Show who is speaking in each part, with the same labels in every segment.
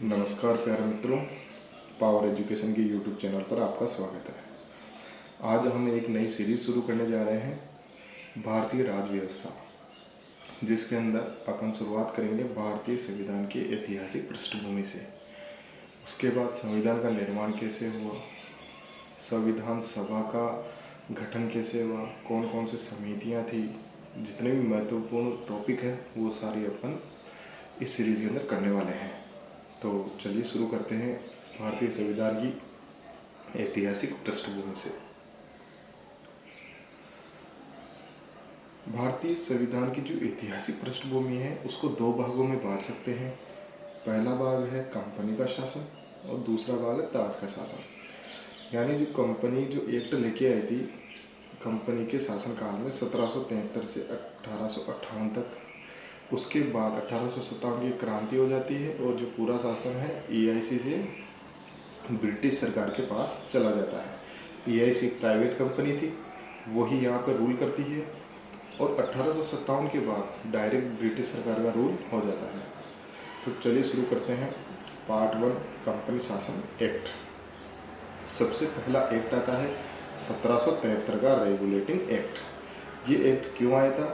Speaker 1: नमस्कार प्यारे मित्रों, पावर एजुकेशन के यूट्यूब चैनल पर आपका स्वागत है। आज हम एक नई सीरीज शुरू करने जा रहे हैं, भारतीय राज्य व्यवस्था, जिसके अंदर अपन शुरुआत करेंगे भारतीय संविधान की ऐतिहासिक पृष्ठभूमि से। उसके बाद संविधान का निर्माण कैसे हुआ, संविधान सभा का गठन कैसे हुआ, कौन कौन सी समितियाँ थी, जितने भी महत्वपूर्ण टॉपिक है वो सारी अपन इस सीरीज के अंदर करने वाले हैं। तो चलिए शुरू करते हैं भारतीय संविधान की ऐतिहासिक पृष्ठभूमि से। भारतीय संविधान की जो ऐतिहासिक पृष्ठभूमि है उसको दो भागों में बांट सकते हैं। पहला भाग है कंपनी का शासन और दूसरा भाग है ताज का शासन। यानी जो कंपनी जो एक्ट लेके आई थी कंपनी के शासनकाल में 1773 से 1858 तक, उसके बाद 1857 की क्रांति हो जाती है और जो पूरा शासन है EIC से ब्रिटिश सरकार के पास चला जाता है। EIC प्राइवेट कंपनी थी, वही यहाँ पर रूल करती है और 1857 के बाद डायरेक्ट ब्रिटिश सरकार का रूल हो जाता है। तो चलिए शुरू करते हैं पार्ट 1, कंपनी शासन एक्ट। सबसे पहला एक्ट आता है 1773 का रेगुलेटिंग एक्ट। ये एक्ट क्यों आया था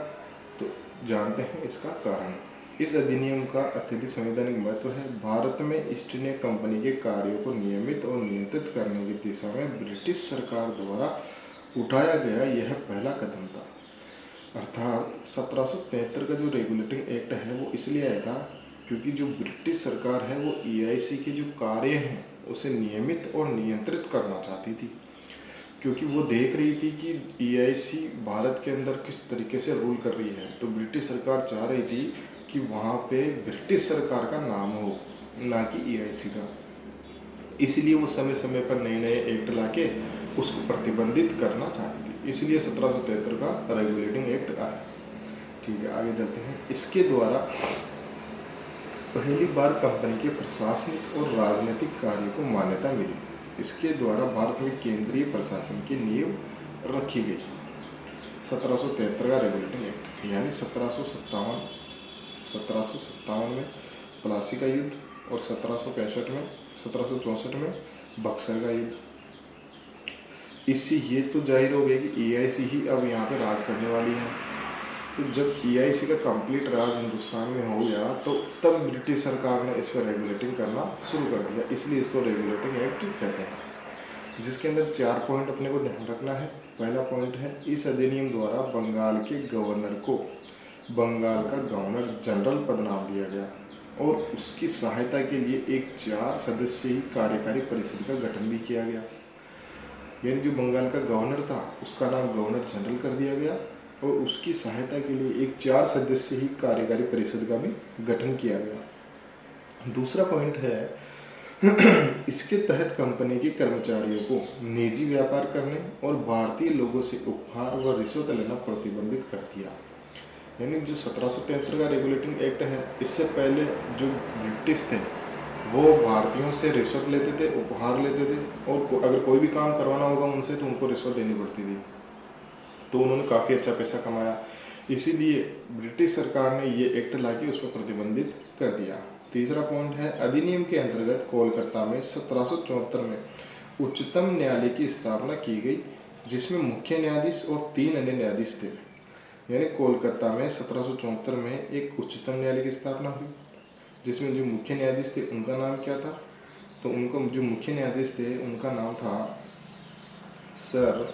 Speaker 1: तो जानते हैं इसका कारण। इस अधिनियम का अत्यधिक संवैधानिक महत्व है। भारत में ईस्ट इंडिया कंपनी के कार्यों को नियमित और नियंत्रित करने की दिशा में ब्रिटिश सरकार द्वारा उठाया गया यह पहला कदम था। अर्थात 1773 का जो रेगुलेटिंग एक्ट है वो इसलिए आया था क्योंकि जो ब्रिटिश सरकार है वो EIC के जो कार्य हैं उसे नियमित और नियंत्रित करना चाहती थी, क्योंकि वो देख रही थी कि EIC भारत के अंदर किस तरीके से रूल कर रही है। तो ब्रिटिश सरकार चाह रही थी कि वहाँ पे ब्रिटिश सरकार का नाम हो, ना कि EIC का। इसलिए वो समय समय पर नए नए एक्ट लाके उसको प्रतिबंधित करना चाहती थी। इसलिए 1773 का रेगुलेटिंग एक्ट आया। ठीक है, आगे चलते हैं। इसके द्वारा पहली बार कंपनी के प्रशासनिक और राजनीतिक कार्यों को मान्यता मिली। इसके द्वारा भारत में केंद्रीय प्रशासन की नींव रखी गई। 1773 का रेगुलेटिंग एक्ट यानी 1757 में प्लासी का युद्ध और 1764 में बक्सर का युद्ध। इससे ये तो जाहिर हो गया कि EIC ही अब यहाँ पे राज करने वाली है। तो जब EIC का कंप्लीट राज हिंदुस्तान में हो गया तो तब ब्रिटिश सरकार ने इस पर रेगुलेटिंग करना शुरू कर दिया। इसलिए इसको रेगुलेटिंग एक्ट कहते हैं, जिसके अंदर 4 पॉइंट अपने को ध्यान रखना है। पहला पॉइंट है, इस अधिनियम द्वारा बंगाल के गवर्नर को बंगाल का गवर्नर जनरल पद नाम दिया गया और उसकी सहायता के लिए एक 4 सदस्यीय कार्यकारी परिषद का गठन भी किया गया। यानी जो बंगाल का गवर्नर था उसका नाम गवर्नर जनरल कर दिया गया और उसकी सहायता के लिए एक 4 सदस्यीय कार्यकारी परिषद का भी गठन किया गया। दूसरा पॉइंट है, इसके तहत कंपनी के कर्मचारियों को निजी व्यापार करने और भारतीय लोगों से उपहार व रिश्वत लेना प्रतिबंधित कर दिया। यानी जो 1773 का रेगुलेटिंग एक्ट है, इससे पहले जो ब्रिटिश थे वो भारतीयों से रिश्वत लेते थे, उपहार लेते थे और अगर कोई भी काम करवाना होगा उनसे तो उनको रिश्वत देनी पड़ती थी। तो उन्होंने काफ़ी अच्छा पैसा कमाया। इसीलिए ब्रिटिश सरकार ने ये एक्ट लाके उस पर प्रतिबंधित कर दिया। तीसरा पॉइंट है, अधिनियम के अंतर्गत कोलकाता में 1774 में उच्चतम न्यायालय की स्थापना की गई, जिसमें मुख्य न्यायाधीश और 3 अन्य न्यायाधीश थे। यानी कोलकाता में 1774 में एक उच्चतम न्यायालय की स्थापना हुई, जिसमें जो मुख्य न्यायाधीश थे उनका नाम क्या था, तो उनका जो मुख्य न्यायाधीश थे उनका नाम था सर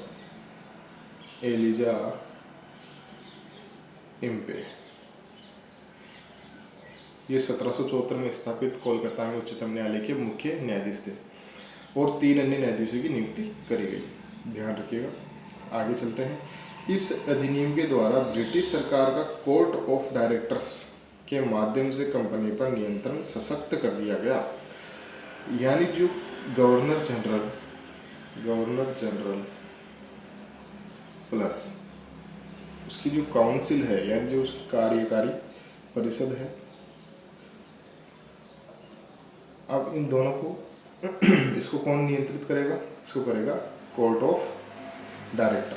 Speaker 1: एलिजा इम्पे। ये 1774 में स्थापित कोलकाता में उच्चतम न्यायालय के मुख्य न्यायाधीश थे और 3 अन्य न्यायाधीशों की नियुक्ति करी गई। ध्यान रखिएगा। आगे चलते हैं। इस अधिनियम के द्वारा ब्रिटिश सरकार का कोर्ट ऑफ डायरेक्टर्स के माध्यम से कंपनी पर नियंत्रण सशक्त कर दिया गया। यानी जो गवर्नर जनरल प्लस उसकी जो काउंसिल है यानी जो उसकी कार्यकारी परिषद है, अब इन दोनों को इसको कौन नियंत्रित करेगा, इसको करेगा court of director.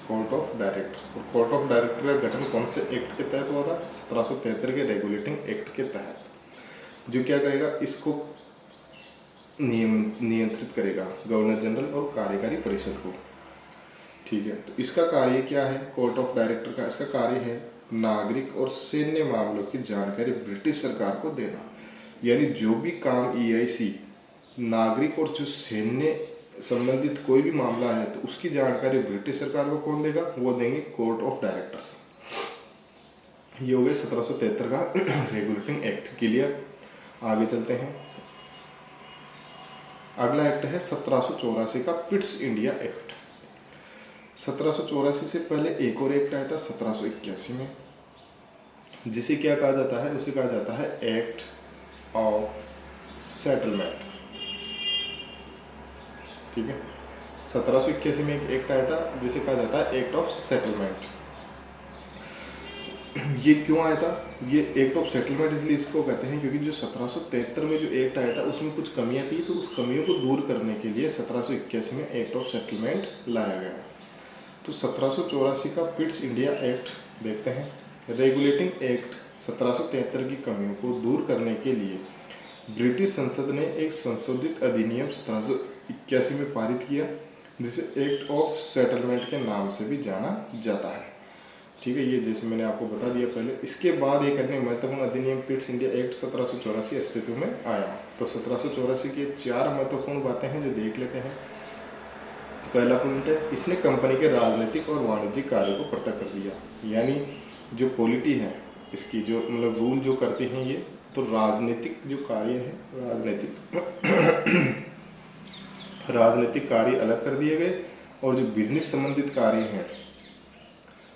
Speaker 1: Court of director. और कोर्ट ऑफ डायरेक्टर का गठन कौन से एक्ट के तहत हुआ था? 1773 के रेगुलेटिंग एक्ट के तहत, जो क्या करेगा, इसको नियंत्रित करेगा गवर्नर जनरल और कार्यकारी परिषद को। ठीक है, तो इसका कार्य क्या है कोर्ट ऑफ डायरेक्टर का? इसका कार्य है नागरिक और सैन्य मामलों की जानकारी ब्रिटिश सरकार को देना। यानी जो भी काम EIC नागरिक और जो सैन्य संबंधित कोई भी मामला है तो उसकी जानकारी ब्रिटिश सरकार को कौन देगा? वो देंगे कोर्ट ऑफ डायरेक्टर्स। ये हो गया 1773 का रेगुलेटिंग एक्ट। क्लियर? आगे चलते हैं। अगला एक्ट है 1784 का पिट्स इंडिया एक्ट। 1784 से पहले एक और एक्ट आया था 1781 में, जिसे क्या कहा जाता है? उसे कहा जाता है एक्ट ऑफ सेटलमेंट। ठीक है, 1781 में एक एक्ट आया था जिसे कहा जाता है एक्ट ऑफ सेटलमेंट। ये क्यों आया था? ये एक्ट ऑफ सेटलमेंट इसलिए इसको कहते हैं क्योंकि जो 1773 में जो एक्ट आया था उसमें कुछ कमियां थी, तो उस कमियों को दूर करने के लिए 1781 में एक्ट ऑफ सेटलमेंट लाया गया। तो 1784 का पिट्स इंडिया एक्ट देखते हैं। रेगुलेटिंग एक्ट 1773 की कमियों को दूर करने के लिए ब्रिटिश संसद ने एक संशोधित अधिनियम 1781 में पारित किया, जिसे एक्ट ऑफ सेटलमेंट के नाम से भी जाना जाता है। ठीक है, ये जैसे मैंने आपको बता दिया पहले। इसके बाद एक अन्य महत्वपूर्ण अधिनियम पिट्स इंडिया एक्ट 1784 अस्तित्व में आया। तो 1784 की 4 महत्वपूर्ण बातें हैं जो देख लेते हैं। पहला पॉइंट है, इसने कंपनी के राजनीतिक और वाणिज्यिक कार्य को पृथक कर दिया। यानी जो पॉलिटी है इसकी, जो मतलब रूल जो करते हैं ये, तो राजनीतिक जो कार्य है, राजनीतिक कार्य अलग कर दिए गए और जो बिजनेस संबंधित कार्य हैं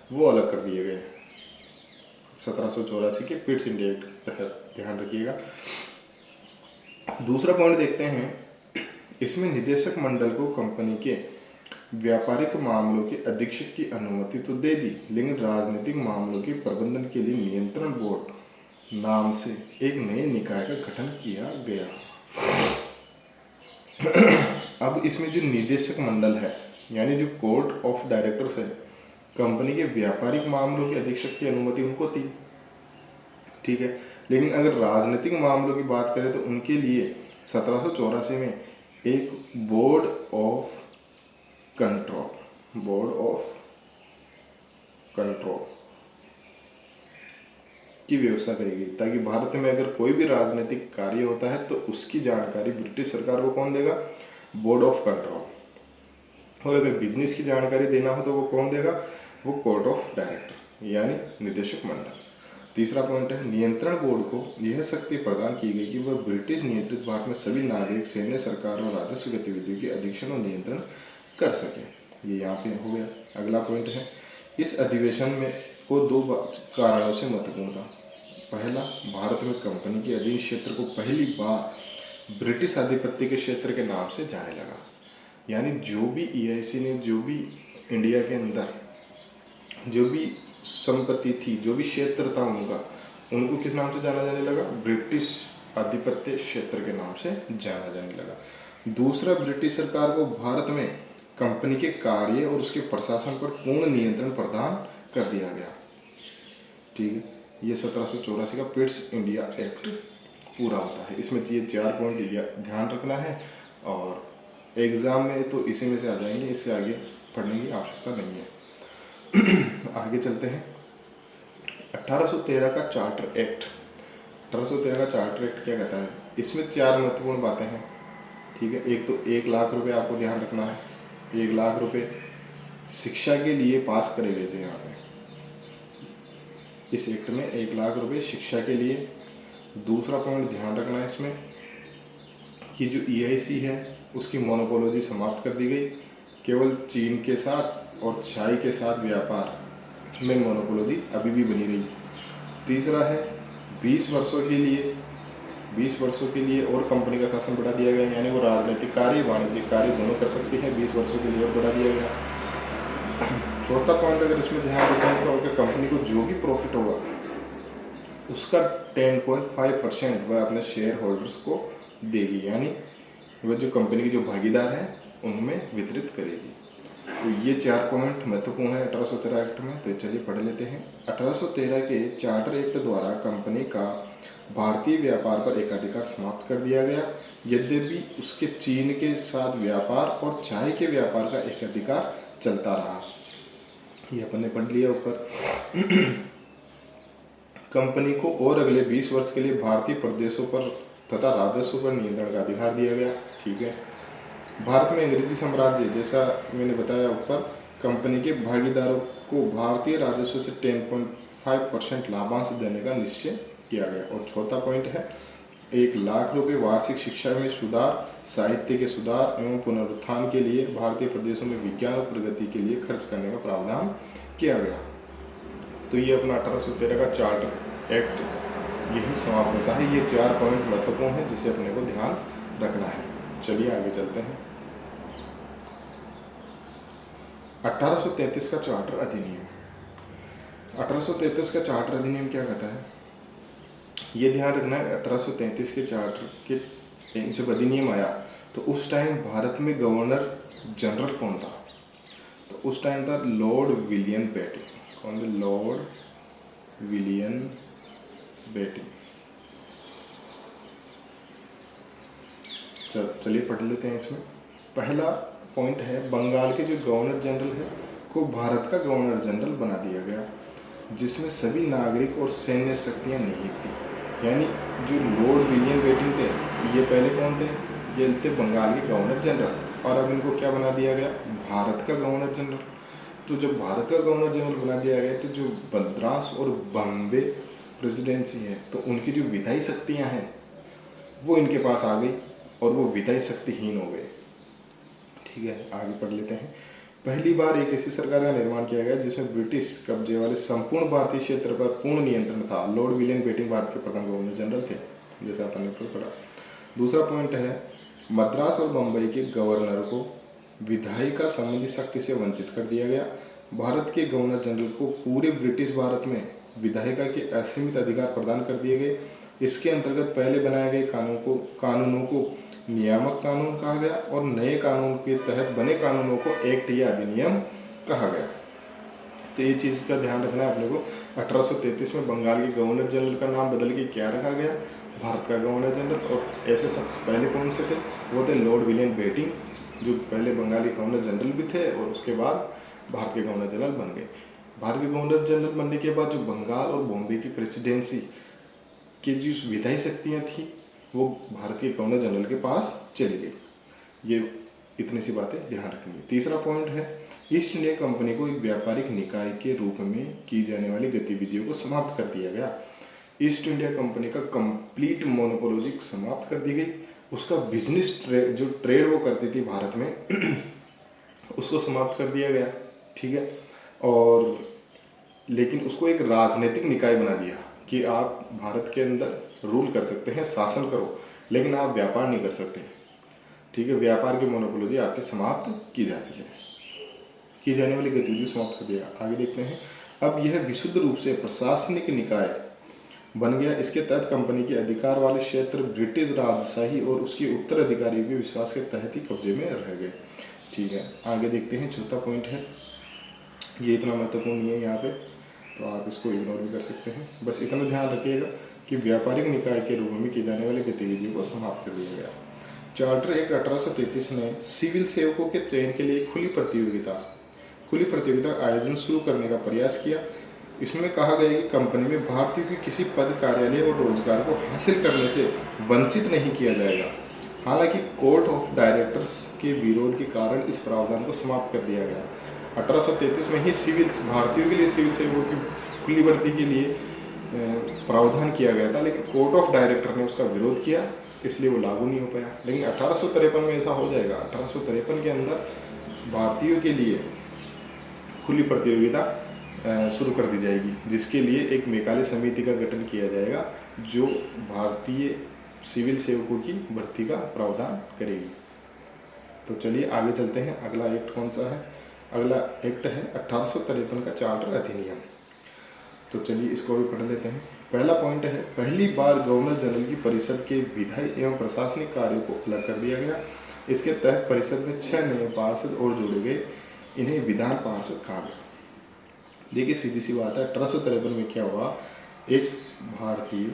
Speaker 1: वो अलग कर दिए गए 1784 के पिट्स इंडिया एक्ट के तहत। ध्यान रखिएगा। दूसरा पॉइंट देखते हैं, इसमें निदेशक मंडल को कंपनी के व्यापारिक मामलों के अधीक्षक की अनुमति तो दे दी, लेकिन राजनीतिक मामलों के प्रबंधन के लिए नियंत्रण बोर्ड नाम से एक नए निकाय का गठन किया गया। अब इसमें जो निदेशक मंडल है, यानी जो कोर्ट ऑफ डायरेक्टर्स है, कंपनी के व्यापारिक मामलों के अधीक्षक की अनुमति उनको थी। ठीक है, लेकिन अगर राजनीतिक मामलों की बात करें तो उनके लिए 1784 में एक बोर्ड ऑफ कंट्रोल की व्यवस्था करी गई, ताकि भारत में अगर कोई भी राजनीतिक कार्य होता है तो उसकी जानकारी ब्रिटिश सरकार को कौन देगा? Board of control. और अगर बिजनेस की जानकारी देना हो तो वो कौन देगा? वो कोर्ट ऑफ डायरेक्टर यानी निदेशक मंडल। तीसरा पॉइंट है, नियंत्रण बोर्ड को यह शक्ति प्रदान की गई कि वह ब्रिटिश नियंत्रित भारत में सभी नागरिक, सैन्य, सरकार और राजस्व गतिविधियों के अधीक्षण और नियंत्रण कर सके। ये यहाँ पे हो गया। अगला पॉइंट है, इस अधिवेशन में को 2 कारणों से महत्वपूर्ण था। पहला, भारत में कंपनी के अधीन क्षेत्र को पहली बार ब्रिटिश आधिपत्य के क्षेत्र के नाम से जाने लगा। यानी जो भी EIC ने, जो भी इंडिया के अंदर जो भी संपत्ति थी, जो भी क्षेत्र था उनको किस नाम से जाना जाने लगा? ब्रिटिश आधिपत्य क्षेत्र के नाम से जाना जाने लगा। दूसरा, ब्रिटिश सरकार को भारत में कंपनी के कार्य और उसके प्रशासन पर पूर्ण नियंत्रण प्रदान कर दिया गया। ठीक है, ये 1784 का पिट्स इंडिया एक्ट पूरा होता है। इसमें ये 4 पॉइंट ध्यान रखना है और एग्ज़ाम में तो इसी में से आ जाएंगे, इससे आगे पढ़ने की आवश्यकता नहीं है। आगे चलते हैं। 1813 का चार्टर एक्ट। 1813 का चार्टर एक्ट क्या कहता है? इसमें 4 महत्वपूर्ण बातें हैं। ठीक है, एक तो 1 लाख रुपए आपको ध्यान रखना है। 1 लाख रुपए शिक्षा के लिए पास करे गए थे यहाँ पे। इस एक्ट में 1 लाख रुपए शिक्षा के लिए। दूसरा पॉइंट ध्यान रखना है इसमें कि जो EIC है उसकी मोनोपोलॉजी समाप्त कर दी गई। केवल चीन के साथ और चाय के साथ व्यापार में मोनोपोलॉजी अभी भी बनी रही। तीसरा है 20 वर्षों के लिए और कंपनी का शासन बढ़ा दिया गया, यानी वो राजनीतिक कार्य, वाणिज्यिक कार्य दोनों कर सकती है। 20 वर्षों के लिए और बढ़ा दिया गया। चौथा पॉइंट अगर इसमें ध्यान रखें तो अगर कंपनी को जो भी प्रॉफिट होगा उसका 10.5% वह अपने शेयर होल्डर्स को देगी, यानी वह जो कंपनी की जो भागीदार हैं उनमें वितरित करेगी। तो ये 4 पॉइंट महत्वपूर्ण है 1813 एक्ट में। तो चलिए पढ़ लेते हैं। 1813 के चार्टर एक्ट द्वारा कंपनी का भारतीय व्यापार पर एकाधिकार समाप्त कर दिया गया, यद्यपि उसके चीन के साथ व्यापार और चाय के व्यापार का एकाधिकार चलता रहा। ये अपन ने पढ़ लिया ऊपर। कंपनी को और अगले 20 वर्ष के लिए भारतीय प्रदेशों पर तथा राजस्व पर नियंत्रण का अधिकार दिया गया। ठीक है। भारत में अंग्रेजी साम्राज्य, जैसा मैंने बताया ऊपर, कंपनी के भागीदारों को भारतीय राजस्व से 10.5% लाभांश देने का निश्चय किया गया। और चौथा पॉइंट है 1,00,000 रुपये वार्षिक शिक्षा में सुधार, साहित्य के सुधार एवं पुनरुत्थान के लिए भारतीय प्रदेशों में विज्ञान और प्रगति के लिए खर्च करने का प्रावधान किया गया। तो ये अपना 1813 का चार्टर एक्ट यही समाप्त होता है। ये 4 पॉइंट महत्वपूर्ण हैं जिसे अपने को ध्यान रखना है। चलिए आगे चलते हैं। 1833 का चार्टर अधिनियम। 1833 का चार्टर अधिनियम क्या कहता है, ये ध्यान रखना है। 1833 के चार्टर के जब अधिनियम आया तो उस टाइम भारत में गवर्नर जनरल कौन था? तो उस टाइम था लॉर्ड विलियम बेटिंग। कौन था? Lord William Bentinck. चलिए पढ़ लेते हैं। इसमें पहला पॉइंट है बंगाल के जो गवर्नर जनरल है को भारत का गवर्नर जनरल बना दिया गया, जिसमें सभी नागरिक और सैन्य शक्तियां निहित थी। यानी जो लॉर्ड विलियम बेटिंग थे, ये पहले कौन थे? ये थे बंगाल के गवर्नर जनरल, और अब इनको क्या बना दिया गया? भारत का गवर्नर जनरल। तो जब भारत का गवर्नर जनरल बना दिया गया तो जो मद्रास और बॉम्बे प्रेसिडेंसी है तो उनकी जो विधायी शक्तियाँ हैं वो इनके पास आ गई और वो विधायी शक्तिहीन हो गए। ठीक है, आगे पढ़ लेते हैं। पहली बार एक ऐसी सरकार का निर्माण किया गया जिसमें ब्रिटिश कब्जे वाले संपूर्ण भारतीय क्षेत्र पर पूर्ण नियंत्रण था। लॉर्ड विलियम बेटिंग भारत के प्रथम गवर्नर जनरल थे, जैसा अपन ने पढ़ा। दूसरा पॉइंट है मद्रास और बम्बई के गवर्नर को विधायिका संबंधी शक्ति से वंचित कर दिया गया। भारत के गवर्नर जनरल को पूरे ब्रिटिश भारत में विधायिका के असीमित अधिकार प्रदान कर दिए गए। इसके अंतर्गत पहले बनाए गए कानूनों को नियामक कानून कहा गया और नए कानून के तहत बने कानूनों को एक्ट या अधिनियम कहा गया। तो ये चीज़ का ध्यान रखना है अपने को। 1833 में बंगाल के गवर्नर जनरल का नाम बदल के क्या रखा गया? भारत का गवर्नर जनरल। और ऐसे शख्स पहले कौन से थे? वो थे लॉर्ड विलियम बेटिंग, जो पहले बंगाली गवर्नर जनरल भी थे और उसके बाद भारत के गवर्नर जनरल बन गए। भारत के गवर्नर जनरल बनने के बाद जो बंगाल और बॉम्बे की प्रेसिडेंसी की जो विधायी शक्तियाँ थी वो भारत के गवर्नर जनरल के पास चली गई। ये इतनी सी बातें ध्यान रखनी है। तीसरा पॉइंट है ईस्ट इंडिया कंपनी को एक व्यापारिक निकाय के रूप में की जाने वाली गतिविधियों को समाप्त कर दिया गया। ईस्ट इंडिया कंपनी का कंप्लीट मोनोपोली समाप्त कर दी गई। उसका बिजनेस जो ट्रेड वो करती थी भारत में उसको समाप्त कर दिया गया। ठीक है, और लेकिन उसको एक राजनीतिक निकाय बना दिया कि आप भारत के अंदर रूल कर सकते हैं, शासन करो, लेकिन आप व्यापार नहीं कर सकते। ठीक है, व्यापार की मोनोपोली आपकी समाप्त की जाती है, की जाने वाली गतिविधि समाप्त कर दिया। आगे देखते हैं। अब यह विशुद्ध रूप से प्रशासनिक निकाय बन गया। इसके तहत कंपनी के अधिकार वाले क्षेत्र ब्रिटिश राजशाही और उसके उत्तराधिकारियों के विश्वास के तहत ही कब्जे में रह गए। ठीक है, आगे देखते हैं। चौथा पॉइंट है, ये इतना महत्वपूर्ण नहीं है यहाँ पे, तो आप इसको इग्नोर भी कर सकते हैं। बस इतना ध्यान रखिएगा कि व्यापारिक निकाय के रूप में की जाने वाली गतिविधियों को समाप्त कर दिया गया। चार्टर एक्ट 1833 ने सिविल सेवकों के चयन के लिए खुली प्रतियोगिता आयोजन शुरू करने का प्रयास किया। इसमें कहा गया कि कंपनी में भारतीयों की किसी पद, कार्यालय और रोजगार को हासिल करने से वंचित नहीं किया जाएगा। हालांकि कोर्ट ऑफ डायरेक्टर्स के विरोध के कारण इस प्रावधान को समाप्त कर दिया गया। 1833 में ही भारतीयों के लिए सिविल सेवकों की खुली भर्ती के लिए प्रावधान किया गया था, लेकिन कोर्ट ऑफ डायरेक्टर ने उसका विरोध किया, इसलिए वो लागू नहीं हो पाया। लेकिन 1853 में ऐसा हो जाएगा। 1853 के अंदर भारतीयों के लिए खुली प्रतियोगिता शुरू कर दी जाएगी, जिसके लिए एक मेकाले समिति का गठन किया जाएगा जो भारतीय सिविल सेवकों की भर्ती का प्रावधान करेगी। तो चलिए आगे चलते हैं। अगला एक्ट कौन सा है? अगला एक्ट है 1853 का चार्टर अधिनियम। तो चलिए इसको भी पढ़ लेते हैं। पहला पॉइंट है, पहली बार गवर्नर जनरल की परिषद के विधायी एवं प्रशासनिक कार्यों को अलग कर दिया गया। इसके तहत परिषद में 6 नए पार्षद और जोड़े गए। इन्हें विधान पार्षद कहा गया। देखिए सीधी सी बात है, 1853 में क्या हुआ, एक भारतीय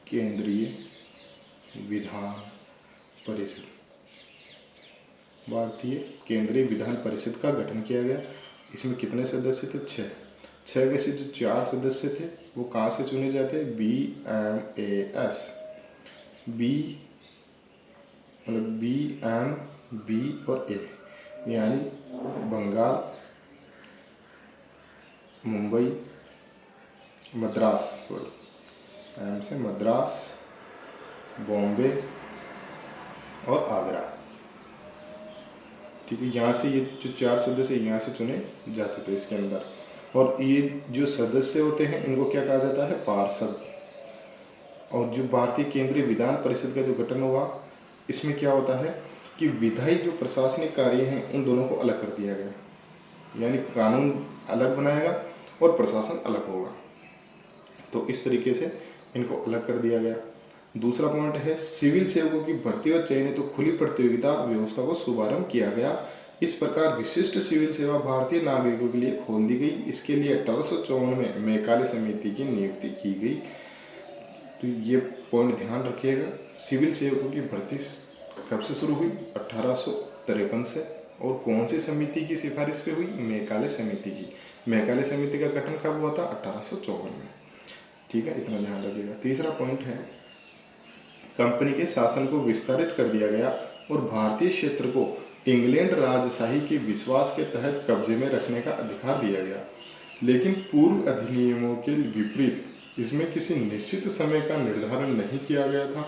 Speaker 1: केंद्रीय विधान परिषद, भारतीय केंद्रीय विधान परिषद का गठन किया गया। इसमें कितने सदस्य थे? 6। 6 में से जो 4 सदस्य थे वो कहाँ से चुने जाते हैं? BMAS, B और A, यानी बंगाल, मुंबई, मद्रास, एम से मद्रास, बॉम्बे और आगरा। ठीक है, यहाँ से ये जो 4 सदस्य यहाँ से चुने जाते थे इसके अंदर। और ये जो सदस्य होते हैं इनको क्या कहा जाता है? पार्षद। और जो भारतीय केंद्रीय विधान परिषद का जो गठन हुआ, इसमें क्या होता है कि विधायी जो प्रशासनिक कार्य हैं उन दोनों को अलग कर दिया गया, यानी कानून अलग बनाएगा और प्रशासन अलग होगा। तो इस तरीके से इनको अलग कर दिया गया। दूसरा पॉइंट है सिविल सेवकों की भर्ती और चयनित तो खुली प्रतियोगिता व्यवस्था को शुभारंभ किया गया। इस प्रकार विशिष्ट सिविल सेवा भारतीय नागरिकों के लिए खोल दी गई। इसके लिए 1854 में मैकाले समिति की नियुक्ति की गई। तो ये पॉइंट ध्यान रखिएगा, सिविल सेवकों की भर्ती कब से शुरू हुई? 1853 से। और कौन सी समिति की सिफारिश पे हुई? मैकाले समिति की। मैकाले समिति का गठन कब हुआ था? 1854 में। ठीक है, इतना ध्यान रखिएगा। तीसरा पॉइंट है कंपनी के शासन को विस्तारित कर दिया गया और भारतीय क्षेत्र को इंग्लैंड राजशाही के विश्वास के तहत कब्जे में रखने का अधिकार दिया गया। लेकिन पूर्व अधिनियमों के विपरीत इसमें किसी निश्चित समय का निर्धारण नहीं किया गया था।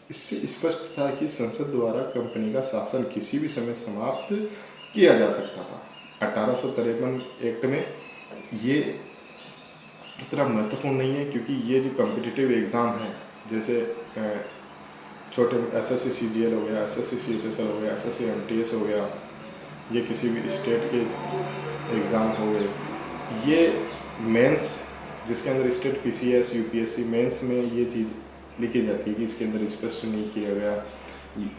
Speaker 1: इससे स्पष्ट था कि संसद द्वारा कंपनी का शासन किसी भी समय समाप्त किया जा सकता था। 1853 एक्ट में ये इतना महत्वपूर्ण नहीं है, क्योंकि ये जो कॉम्पिटिटिव एग्ज़ाम है, जैसे छोटे SSC CGL हो गया, SSC CHSL हो गया, SSC MTS हो गया, ये किसी भी स्टेट के एग्ज़ाम हो गए, ये मेंस जिसके अंदर स्टेट PCS UPSC मेंस में ये चीज़ लिखी जाती है कि इसके अंदर स्पष्ट नहीं किया गया,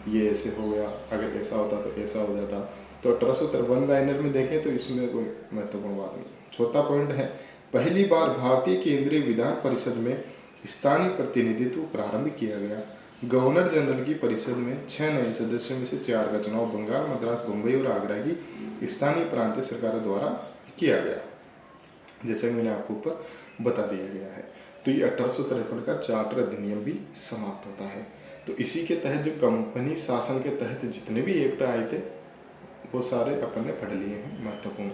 Speaker 1: ये ऐसे हो गया, अगर ऐसा होता तो ऐसा हो जाता। तो 1853 लाइनर में देखें तो इसमें कोई महत्वपूर्ण बात नहीं। चौथा पॉइंट है पहली बार भारतीय केंद्रीय विधान परिषद में स्थानीय प्रतिनिधित्व प्रारंभ किया गया। गवर्नर जनरल की परिषद में 6 नए सदस्यों में से 4 का चुनाव बंगाल, मद्रास, मुंबई और आगरा की स्थानीय प्रांतीय सरकारों द्वारा किया गया, जैसा कि मैंने आपको ऊपर बता दिया गया है। तो ये 1853 का चार्टर अधिनियम भी समाप्त होता है। तो इसी के तहत जो कंपनी शासन के तहत जितने भी एक्ट आए थे वो सारे अपन ने पढ़ लिए हैं, महत्वपूर्ण।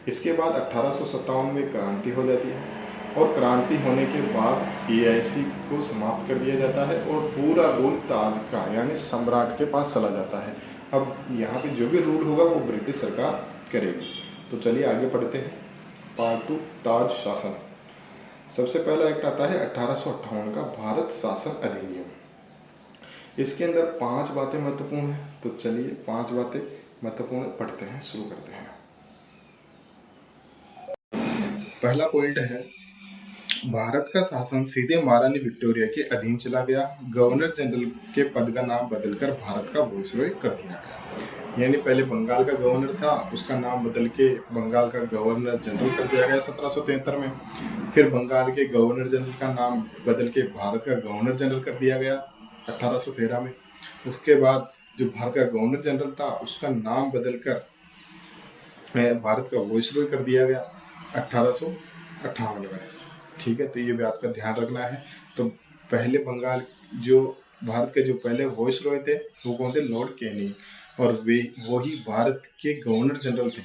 Speaker 1: इसके बाद 1857 में क्रांति हो जाती है और क्रांति होने के बाद EIC को समाप्त कर दिया जाता है और पूरा रूल ताज का यानी सम्राट के पास चला जाता है। अब यहाँ पे जो भी रूल होगा वो ब्रिटिश सरकार करेगी। तो चलिए आगे पढ़ते हैं। पार्ट 2 ताज शासन। सबसे पहला एक्ट आता है 1858 का भारत शासन अधिनियम। इसके अंदर 5 बातें महत्वपूर्ण हैं। तो चलिए 5 बातें महत्वपूर्ण पढ़ते हैं, शुरू करते हैं। पहला पॉइंट है भारत का शासन सीधे महारानी विक्टोरिया के अधीन चला गया। गवर्नर जनरल के पद का नाम बदलकर भारत का वाइसरॉय कर दिया गया। यानी पहले बंगाल का गवर्नर था, उसका नाम बदल के बंगाल का गवर्नर जनरल कर दिया गया 1773 में। फिर बंगाल के गवर्नर जनरल का नाम बदल के भारत का गवर्नर जनरल कर दिया गया 1813 में। उसके बाद जो भारत का गवर्नर जनरल था उसका नाम बदलकर भारत का वाइसरॉय कर दिया गया 1858 में। ठीक है, तो ये बात का ध्यान रखना है। तो पहले बंगाल जो भारत के जो पहले वाइसरॉय थे वो कौन थे? लॉर्ड कैनिंग, और वे वही भारत के गवर्नर जनरल थे।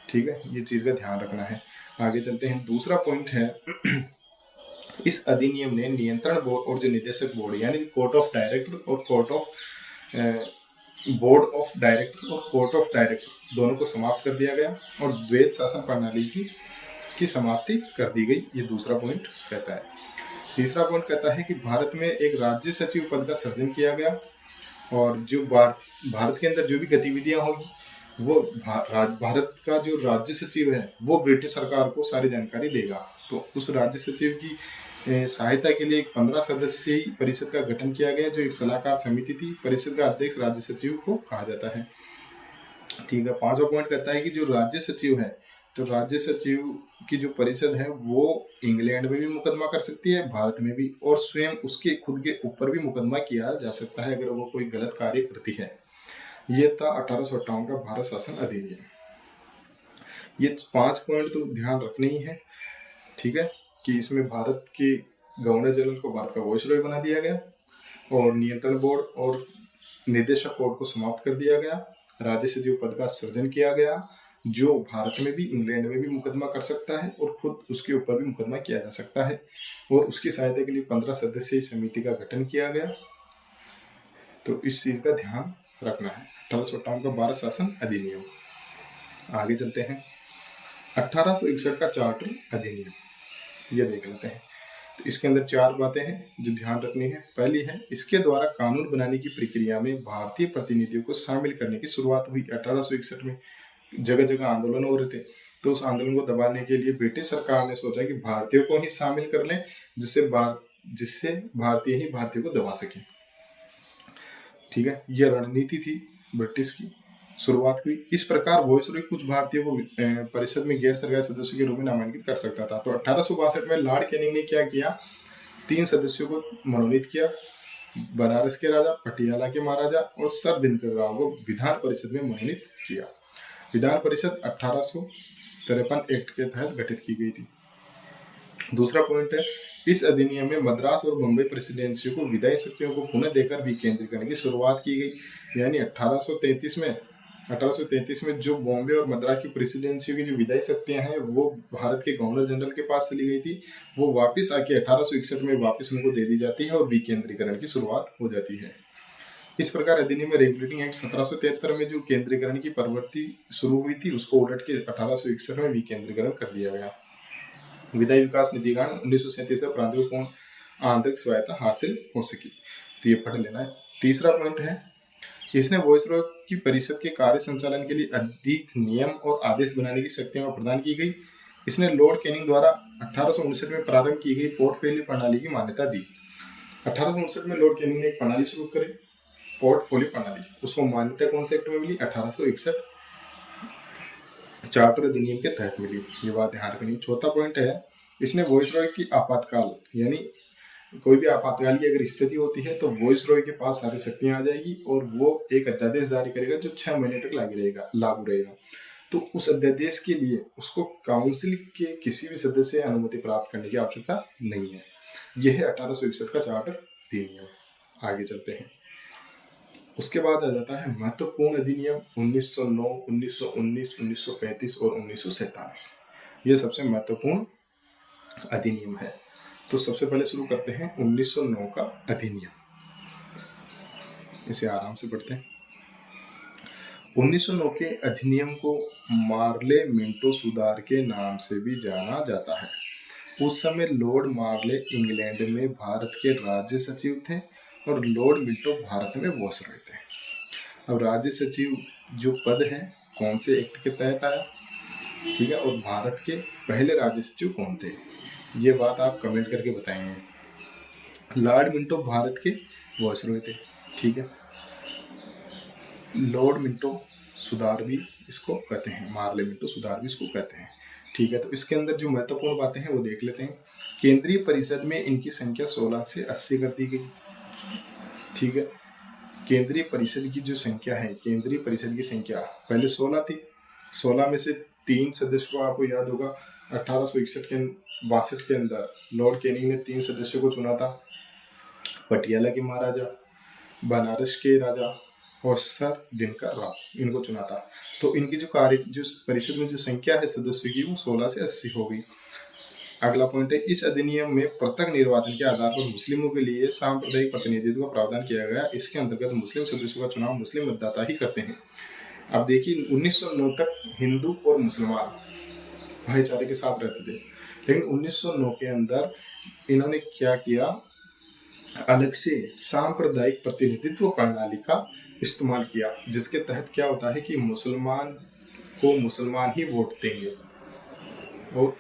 Speaker 1: ठीक है, ये चीज़ का ध्यान रखना है। आगे चलते हैं। दूसरा पॉइंट है इस अधिनियम ने नियंत्रण बोर्ड और जो निदेशक बोर्ड यानी कोर्ट ऑफ डायरेक्टर और court of board of director और कोर्ट ऑफ डायरेक्टर दोनों को समाप्त कर दिया गया और द्वैत शासन प्रणाली की समाप्ति कर दी गई। ये दूसरा पॉइंट कहता है। तीसरा पॉइंट कहता है कि भारत में एक राज्य सचिव पद का सृजन किया गया और जो भारत के अंदर जो भी गतिविधियां होगी वो भारत का जो राज्य सचिव है वो ब्रिटिश सरकार को सारी जानकारी देगा। तो उस राज्य सचिव की सहायता के लिए एक 15 सदस्यीय परिषद का गठन किया गया, जो एक सलाहकार समिति थी। परिषद का अध्यक्ष राज्य सचिव को कहा जाता है। ठीक है, 5वां पॉइंट कहता है कि जो राज्य सचिव है, तो राज्य सचिव की जो परिषद है वो इंग्लैंड में भी मुकदमा कर सकती है, भारत में भी, और स्वयं उसके खुद के ऊपर भी मुकदमा किया जा सकता है अगर वो कोई गलत कार्य करती है। ये था 1858 का भारत शासन अधिनियम। ये 5 पॉइंट तो ध्यान रखने ही है। ठीक है, कि इसमें भारत के गवर्नर जनरल को भारत का वाइसरॉय बना दिया गया, और नियंत्रण बोर्ड और निदेशक बोर्ड को समाप्त कर दिया गया। राज्य सचिव पद का सृजन किया गया, जो भारत में भी इंग्लैंड में भी मुकदमा कर सकता है और खुद उसके ऊपर भी मुकदमा किया जा सकता है। और उसकी सहायता के लिए 15 सदस्यीय समिति का गठन किया गया। तो इस चीज का ध्यान रखना है। 1858 का भारत शासन अधिनियम। आगे चलते हैं। 1861 का चार्टर अधिनियम, ये देख लेते हैं। तो इसके अंदर 4 बातें हैं जो ध्यान रखनी है। पहली है, इसके द्वारा कानून बनाने की प्रक्रिया में भारतीय प्रतिनिधियों को शामिल करने की शुरुआत हुई। 1861 में जगह जगह आंदोलन हो रहे थे, तो उस आंदोलन को दबाने के लिए ब्रिटिश सरकार ने सोचा कि भारतीयों को ही शामिल कर लें, जिससे भारतीय ही भारतीयों को दबा सके। ठीक है, यह रणनीति थी ब्रिटिश की। शुरुआत हुई इस प्रकार वाइसरॉय कुछ भारतीयों को परिषद में गैर सरकारी सदस्यों के रूप में नामांकित कर सकता था। तो 1862 में लॉर्ड कैनिंग ने क्या किया, 3 सदस्यों को मनोनीत किया, बनारस के राजा, पटियाला के महाराजा और सर दिनकर राव को विधान परिषद में मनोनीत किया। विधान परिषद 1853 एक्ट के तहत गठित की गई थी। दूसरा पॉइंट है, इस अधिनियम में मद्रास और बम्बई प्रेसिडेंसियों को विधायी शक्तियों को पुनः देकर विकेंद्रीकरण की शुरुआत की गई। यानी 1833 में जो बॉम्बे और मद्रास की प्रेसिडेंसियों की जो विधायी शक्तियां हैं वो भारत के गवर्नर जनरल के पास चली गई थी, वो वापस आके 1861 में वापस उनको दे दी जाती है और विकेंद्रीकरण की शुरुआत हो जाती है। इस प्रकार अधिनियम में रेगुलेटिंग एक्ट 1773 में जो केंद्रीकरण की प्रवृत्ति शुरू हुई थी उसको उलट के 1861 में विकेंद्रीकरण कर दिया गया। विधायी विकास निधि कानून 1937 से प्रांतों को आंतरिक स्वायत्ता हासिल हो सकी। तो ये पढ़ लेना है। तीसरा पॉइंट है, इसने वाइसरॉय की परिषद के कार्य संचालन के लिए अधिक नियम और आदेश बनाने की शक्तियां प्रदान की गई। इसने लॉर्ड कैनिंग द्वारा 1859 में प्रारंभ की गई पोर्टफोलियो प्रणाली की मान्यता दी। 1859 में लॉर्ड कैनिंग ने एक प्रणाली शुरू करी, पोर्टफोलियो प्रणाली। उसको मान्यता कौन से एक्ट में मिली, 1861 चार्टर अधिनियम के तहत मिली। ये बात ध्यान रखनी। चौथा पॉइंट है, इसने वाइसरॉय की आपातकाल यानी कोई भी आपातकाल की अगर स्थिति होती है तो वाइसरॉय के पास सारी शक्तियां आ जाएगी और वो एक अध्यादेश जारी करेगा जो 6 महीने तक लागू रहेगा। तो उस अध्यादेश के लिए उसको काउंसिल के किसी भी सदस्य से अनुमति प्राप्त करने की आवश्यकता नहीं है। यह है 1861 का चार्टर अधिनियम। आगे चलते हैं। उसके बाद आ जाता है महत्वपूर्ण अधिनियम 1909, 1919, 1935 और 1947। ये सबसे महत्वपूर्ण अधिनियम है। तो सबसे पहले शुरू करते हैं 1909 का अधिनियम। इसे आराम से पढ़ते हैं। 1909 के अधिनियम को मार्ले मिंटो सुधार के नाम से भी जाना जाता है। उस समय लॉर्ड मार्ले इंग्लैंड में भारत के राज्य सचिव थे और लॉर्ड मिंटो भारत में वाइसरॉय थे। अब राज्य सचिव जो पद है कौन से एक्ट के तहत आया, ठीक है, और भारत के पहले राज्य सचिव कौन थे, ये बात आप कमेंट करके बताएंगे। लॉर्ड मिंटो भारत के वाइसरॉय थे, ठीक है। लॉर्ड मिंटो सुधार भी इसको कहते हैं, मार्ले मिंटो सुधार भी इसको कहते हैं, ठीक है। तो इसके अंदर जो महत्वपूर्ण बातें हैं वो देख लेते हैं। केंद्रीय परिषद में इनकी संख्या 16 से 80 कर दी गई, ठीक है। केंद्रीय परिषद की जो संख्या है, केंद्रीय परिषद की संख्या पहले 16 थी। 16 में से 3 सदस्यों को आपको याद होगा 1862 के अंदर लॉर्ड कैनिंग ने 3 सदस्यों को चुना था, पटियाला के महाराजा, बनारस के राजा और सर दिनकर राव, इनको चुना था। तो इनकी जो परिषद में जो संख्या है सदस्यों की वो 16 से 80 हो गई। अगला पॉइंट है, इस अधिनियम में पृथक निर्वाचन के आधार पर मुस्लिमों के लिए सांप्रदायिक प्रतिनिधित्व का प्रावधान किया गया। इसके अंतर्गत मुस्लिम सदस्यों का चुनाव मुस्लिम मतदाता ही करते हैं। अब देखिए 1909 तक हिंदू और मुसलमान भाईचारे के साथ रहते थे, लेकिन 1909 के अंदर इन्होंने क्या किया, अलग से सांप्रदायिक प्रतिनिधित्व प्रणाली का इस्तेमाल किया, जिसके तहत क्या होता है कि मुसलमान को मुसलमान ही वोट देंगे और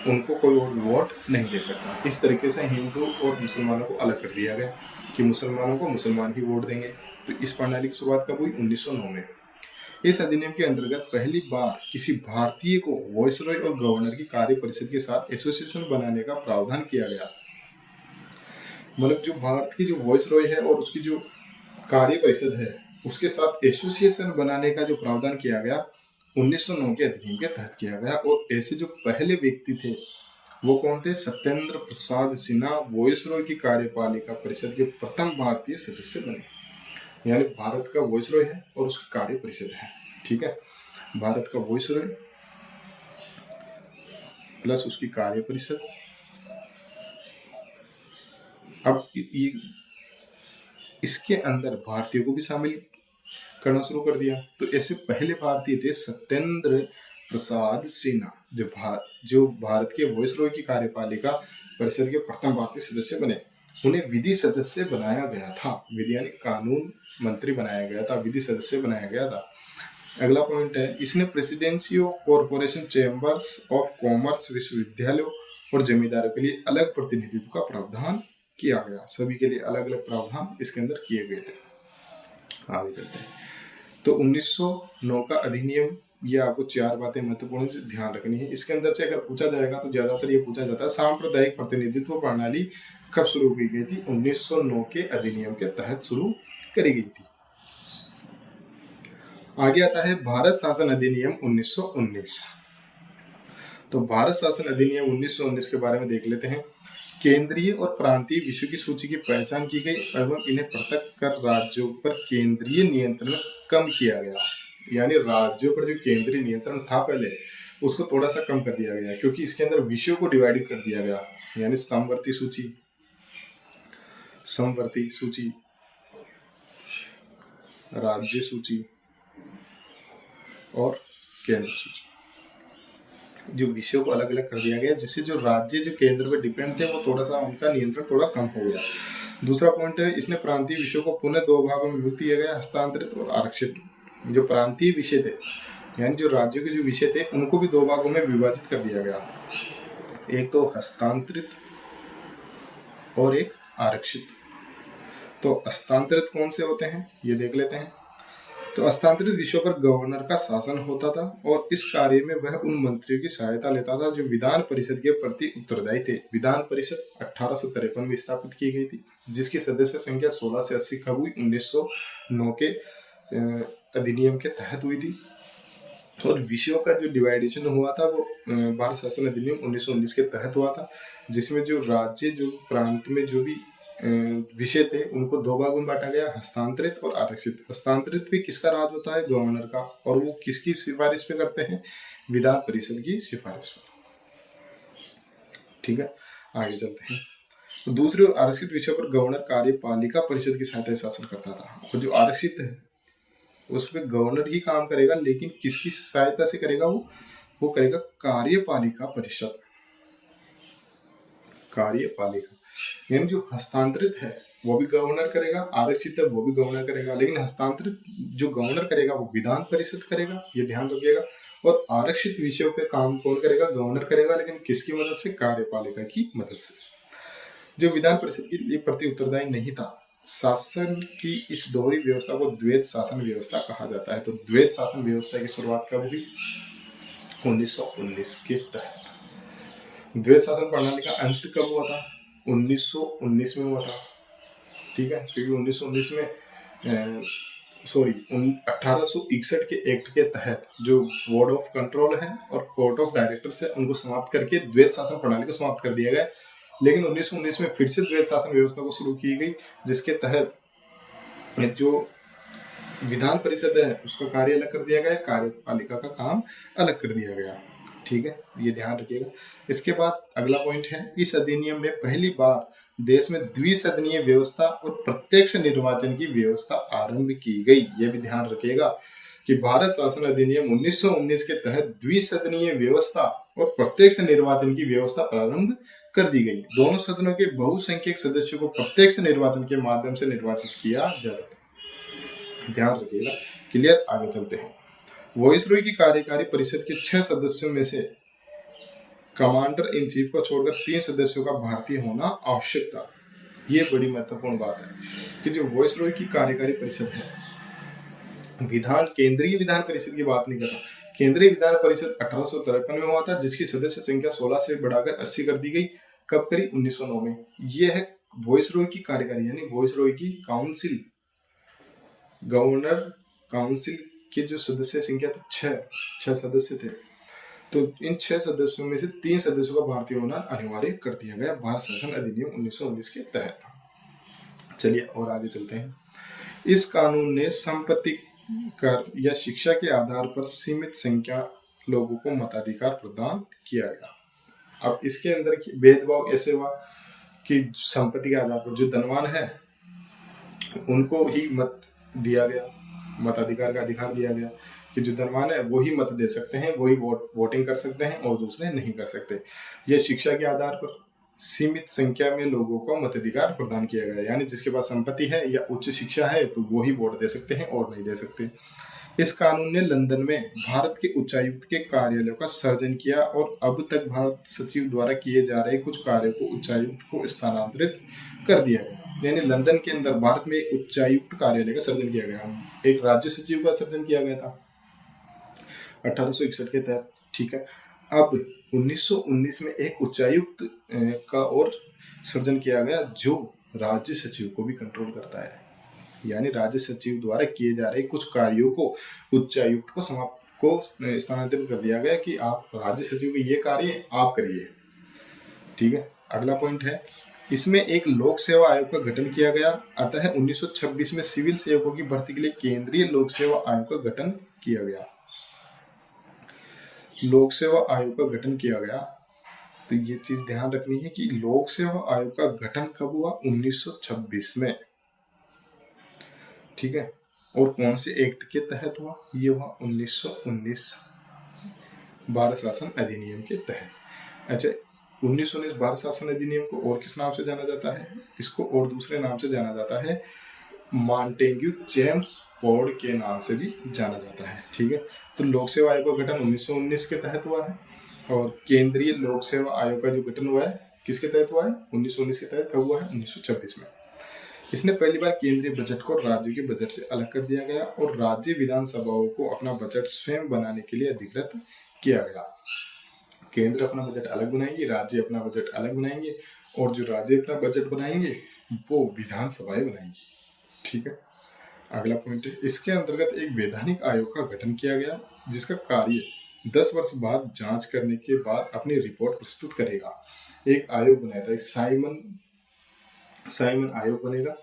Speaker 1: उनको कोई और वोट नहीं दे सकता। इस तरीके से हिंदू और मुसलमानों को अलग कर दिया गया कि मुसलमानों को मुसलमान ही वोट देंगे। तो इस प्रणाली की शुरुआत कब हुई? 1909 में। इस अधिनियम के अंतर्गत पहली बार किसी भारतीय को वायसरॉय और गवर्नर की कार्य परिषद के साथ एसोसिएशन बनाने का प्रावधान किया गया। मतलब जो भारत की जो वायसरॉय है और उसकी जो कार्य परिषद है उसके साथ एसोसिएशन बनाने का जो प्रावधान किया गया 1909 के अधिनियम के तहत किया गया। और ऐसे जो पहले व्यक्ति थे वो कौन थे? सत्येंद्र प्रसाद सिन्हा वायसरॉय की कार्यपालिका परिषद के प्रथम भारतीय सदस्य बने। यानी भारत का वायसरॉय है और उसकी कार्य परिषद है। ठीक है, भारत का वायसरॉय प्लस उसकी कार्य परिषद। अब ये इसके अंदर भारतीयों को भी शामिल करना शुरू कर दिया। तो ऐसे पहले भारतीय थे सत्येंद्र प्रसाद सिन्हा, जो भारत के वायसरॉय की कार्यपालिका परिषद के प्रथम भारतीय सदस्य बने। उन्हें विधि सदस्य बनाया गया था। विधि यानी कानून मंत्री बनाया गया था, विधि सदस्य बनाया गया था। अगला पॉइंट है, इसने presidency of corporation chambers of commerce विश्वविद्यालयों और जमींदारों के लिए अलग प्रतिनिधित्व का प्रावधान किया गया। सभी के लिए अलग अलग प्रावधान इसके अंदर किए गए थे। आगे चलते हैं। तो 1909 का अधिनियम, ये आपको 4 बातें महत्वपूर्ण से ध्यान रखनी है। इसके अंदर से अगर पूछा जाएगा तो ज्यादातर ये पूछा जाता है सांप्रदायिक प्रतिनिधित्व प्रणाली कब शुरू की गई थी? 1909 के अधिनियम के तहत शुरू करी गई थी। आगे आता है भारत शासन अधिनियम 1919। तो भारत शासन अधिनियम 1919 के बारे में देख लेते हैं। केंद्रीय और प्रांतीय विषयों की सूची की पहचान की गई एवं इन्हें पृथक कर राज्यों पर केंद्रीय नियंत्रण कम किया गया। यानी राज्यों पर जो केंद्रीय नियंत्रण था पहले उसको थोड़ा सा कम कर दिया गया, क्योंकि इसके अंदर विषयों को डिवाइड कर दिया गया। यानी समवर्ती सूची, राज्य सूची और केंद्र सूची, जो विषयों को अलग अलग कर दिया गया, जिससे जो राज्य जो केंद्र पर डिपेंड थे वो थोड़ा सा उनका नियंत्रण थोड़ा कम हो गया। दूसरा पॉइंट है, इसने प्रांतीय विषयों को पुनः 2 भागों में विभक्त किया गया, हस्तांतरित और आरक्षित। जो प्रांतीय विषय थे यानी जो राज्यों के जो विषय थे उनको भी 2 भागों में विभाजित कर दिया गया, एक तो हस्तांतरित और एक आरक्षित। तो हस्तांतरित कौन से होते हैं ये देख लेते हैं। तो हस्तांतरित विषयों पर गवर्नर का शासन होता था और इस कार्य में वह उन मंत्रियों की सहायता लेता था जो विधान परिषद के प्रति उत्तरदायी थे। विधान परिषद 1853 में स्थापित की गई थी, जिसकी सदस्य संख्या 16 से 80 कब हुई? 1909 के अधिनियम के तहत हुई थी। और विषयों का जो डिवाइडेशन हुआ था वो भारत शासन अधिनियम 1919 के तहत हुआ था, जिसमें जो राज्य जो प्रांत में जो भी विषय थे उनको 2 भागों में बांटा गया, हस्तांतरित और आरक्षित। हस्तांतरित भी किसका राज होता है? गवर्नर का। और वो किसकी सिफारिश पे करते हैं? विधान परिषद की सिफारिश पर। ठीक है, आगे चलते हैं। तो दूसरे और आरक्षित विषयों पर गवर्नर कार्यपालिका परिषद की सहायता से शासन करता था। और जो आरक्षित है उस पर गवर्नर ही काम करेगा, लेकिन किसकी सहायता से करेगा? वो करेगा कार्यपालिका परिषद। कार्यपालिका यानी जो हस्तांतरित है वो भी गवर्नर करेगा, आरक्षित है वो भी गवर्नर करेगा, लेकिन हस्तांतरित जो गवर्नर करेगा वो विधान परिषद करेगा, ये ध्यान रखिएगा। और आरक्षित विषयों पे काम कौन करेगा? गवर्नर करेगा, लेकिन किसकी मदद से? कार्यपालिका की मदद से। जो विधान परिषद के लिए प्रति उत्तरदायी नहीं था। शासन की इस दोहरी व्यवस्था को द्वैत शासन व्यवस्था कहा जाता है। तो द्वैत शासन व्यवस्था की शुरुआत कब हुई? 1919 के तहत। द्वैत शासन प्रणाली का अंत कब हुआ था? 1919 में हुआ था। ठीक है, क्योंकि 1919 में 1861 के एक्ट के तहत जो बोर्ड ऑफ कंट्रोल है और कोर्ट ऑफ डायरेक्टर्स है उनको समाप्त करके द्वैत शासन प्रणाली को समाप्त कर दिया गया। लेकिन 1919 में फिर से द्वैत शासन व्यवस्था को शुरू की गई, जिसके तहत जो विधान परिषद है उसका कार्य अलग कर दिया गया, कार्यपालिका का काम अलग कर दिया गया। ठीक है, ये ध्यान रखिएगा। इसके बाद अगला पॉइंट है, इस अधिनियम में पहली बार देश में द्विसदनीय व्यवस्था और प्रत्यक्ष निर्वाचन की व्यवस्था आरंभ की गई। यह भी ध्यान रखिएगा कि भारत शासन अधिनियम 1919 के तहत द्विसदनीय व्यवस्था और प्रत्यक्ष निर्वाचन की व्यवस्था प्रारंभ कर दी गई। दोनों सदनों के बहुसंख्यक सदस्यों को प्रत्यक्ष निर्वाचन के माध्यम से निर्वाचित किया जाता था। ध्यान रखिएगा। क्लियर, आगे चलते हैं। वायसरॉय की कार्यकारी परिषद के 6 सदस्यों में से कमांडर इन चीफ को छोड़कर 3 सदस्यों का भारतीय होना आवश्यक था। ये बड़ी महत्वपूर्ण बात है कि जो वॉइसरॉय की कार्यकारी परिषद है, केंद्रीय विधान परिषद की बात नहीं कर रहा, केंद्रीय विधान परिषद 1853 में हुआ था, जिसकी सदस्य संख्या 16 से बढ़ाकर 80 कर दी गई। कब करी? 1909 में। ये है वॉइसरॉय की कार्यकारी, यानी वॉइसरॉय की काउंसिल। गवर्नर काउंसिल के जो सदस्य संख्या थी, 6 सदस्य थे। तो इन 6 सदस्यों में से 3 सदस्यों का भारतीय होना अनिवार्य कर दिया गया भारत शासन अधिनियम 1919 के तहत। चलिए और आगे चलते हैं। इस कानून ने संपत्ति कर या शिक्षा के आधार पर सीमित संख्या लोगों को मताधिकार प्रदान किया गया। अब इसके अंदर भेदभाव ऐसे हुआ कि संपत्ति के आधार पर जो धनवान है उनको ही मत दिया गया, मताधिकार का अधिकार दिया गया कि जो धनवान है वो ही मत दे सकते हैं, वही वोटिंग कर सकते हैं और दूसरे नहीं कर सकते। यह शिक्षा के आधार पर सीमित संख्या में लोगों को मताधिकार प्रदान किया गया, यानी जिसके पास संपत्ति है या उच्च शिक्षा है तो वो ही वोट दे सकते हैं और नहीं दे सकते। इस कानून ने लंदन में भारत के उच्चायुक्त के कार्यालयों का सृजन किया और अब तक भारत सचिव द्वारा किए जा रहे कुछ कार्यों को उच्चायुक्त को स्थानांतरित कर दिया गया। यानी लंदन के अंदर भारत में एक उच्चायुक्त कार्यालय का सृजन किया गया, एक राज्य सचिव का सृजन किया गया था 1861 के तहत। ठीक है, अब 1919 में एक उच्चायुक्त का और सृजन किया गया जो राज्य सचिव को भी कंट्रोल करता है, यानी राज्य सचिव द्वारा किए जा रहे कुछ कार्यों को उच्चायुक्त को स्थानांतरित कर दिया गया कि आप राज्य सचिव के ये कार्य आप करिए। ठीक है, अगला पॉइंट है, इसमें एक लोक सेवा आयोग का गठन किया गया। अतः 1926 में सिविल सेवकों की भर्ती के लिए केंद्रीय लोक सेवा आयोग का गठन किया गया। लोक सेवा आयोग का गठन किया गया, तो ये चीज ध्यान रखनी है कि लोक सेवा आयोग का गठन कब हुआ? 1926 में। ठीक है, और कौन से एक्ट के तहत हुआ? ये हुआ 1919 भारत शासन अधिनियम के तहत। अच्छा, 1919 भारत शासन अधिनियम को और किस नाम से जाना जाता है? इसको और दूसरे नाम से जाना जाता है, मॉन्टेग्यू जेम्स फोर्ड के नाम से भी जाना जाता है। ठीक है, तो लोक सेवा आयोग का गठन 1919 के तहत हुआ है और केंद्रीय लोक सेवा आयोग का जो गठन हुआ है किसके तहत हुआ है? 1919 के तहत। कब हुआ है? 1926 में। इसने पहली बार केंद्रीय बजट को राज्यों के बजट से अलग कर दिया गया और राज्य विधानसभाओं को अपना बजट स्वयं बनाने के लिए अधिकृत किया गया। केंद्र अपना बजट अलग बनाएंगे, राज्य अपना बजट अलग बनाएंगे और जो राज्य अपना बजट बनाएंगे वो विधानसभाएं बनाएंगी। ठीक है, अगला पॉइंट है, इसके अंतर्गत एक वैधानिक आयोग का गठन किया गया जिसका कार्य 10 वर्ष बाद जांच करने के बाद अपनी रिपोर्ट प्रस्तुत करेगा। एक आयोग बनाया था, एक साइमन आयोग बनेगा